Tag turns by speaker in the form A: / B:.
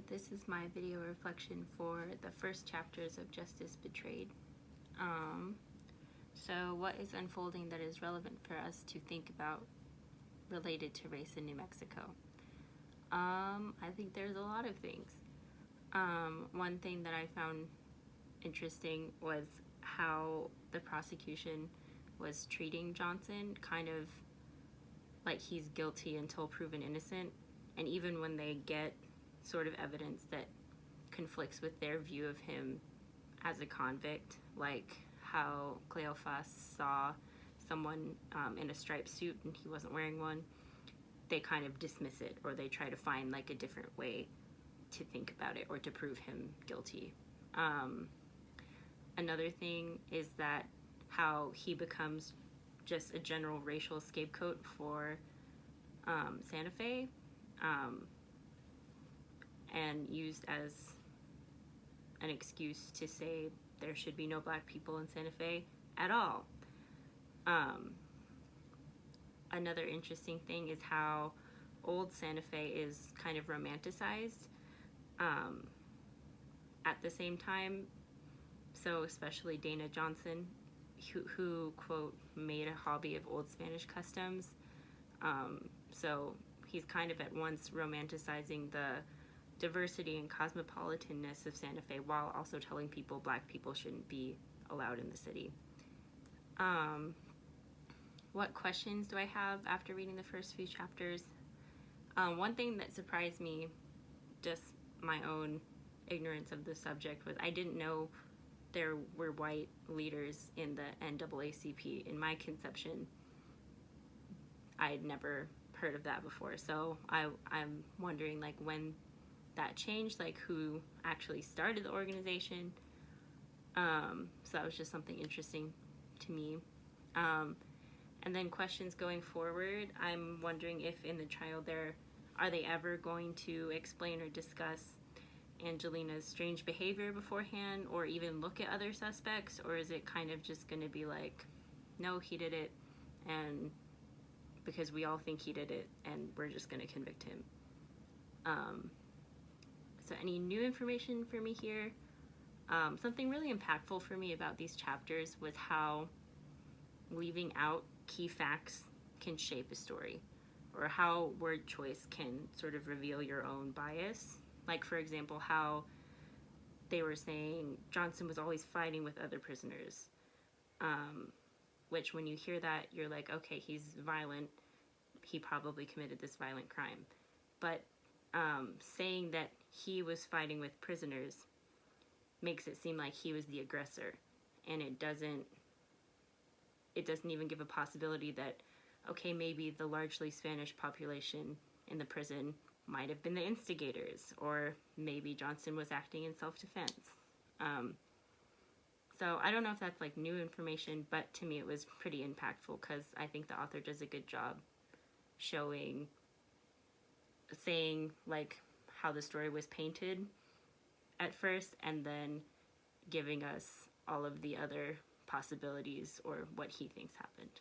A: this is my video reflection for the first chapters of Justice Betrayed. So what is unfolding that is relevant for us to think about related to race in New Mexico? I think there's a lot of things. One thing that I found interesting was how the prosecution was treating Johnson kind of like he's guilty until proven innocent. And even when they get sort of evidence that conflicts with their view of him as a convict, like how Cleophas saw someone in a striped suit and he wasn't wearing one, they kind of dismiss it, or they try to find like a different way to think about it or to prove him guilty. Another thing is that how he becomes just a general racial scapegoat for Santa Fe, and used as an excuse to say there should be no black people in Santa Fe at all. Another interesting thing is how old Santa Fe is kind of romanticized at the same time. So especially Dana Johnson, who quote, made a hobby of old Spanish customs. So he's kind of at once romanticizing the diversity and cosmopolitanness of Santa Fe while also telling people black people shouldn't be allowed in the city. What questions do I have after reading the first few chapters? One thing that surprised me, just my own ignorance of the subject, was I didn't know there were white leaders in the NAACP. In my conception, I had never heard of that before. So I'm wondering like when that changed, like who actually started the organization. So that was just something interesting to me. And then questions going forward, I'm wondering if in the trial are they ever going to explain or discuss Angelina's strange behavior beforehand, or even look at other suspects, or is it kind of just going to be like, no, he did it, and because we all think he did it, and we're just going to convict him. So any new information for me here? Something really impactful for me about these chapters was how leaving out key facts can shape a story, or how word choice can sort of reveal your own bias. Like, for example, how they were saying Johnson was always fighting with other prisoners, which when you hear that, you're like, okay, he's violent. He probably committed this violent crime. But saying that he was fighting with prisoners makes it seem like he was the aggressor. And it doesn't even give a possibility that, okay, maybe the largely Spanish population in the prison might have been the instigators, or maybe Johnson was acting in self-defense. So I don't know if that's like new information, but to me it was pretty impactful because I think the author does a good job saying like how the story was painted at first, and then giving us all of the other possibilities or what he thinks happened.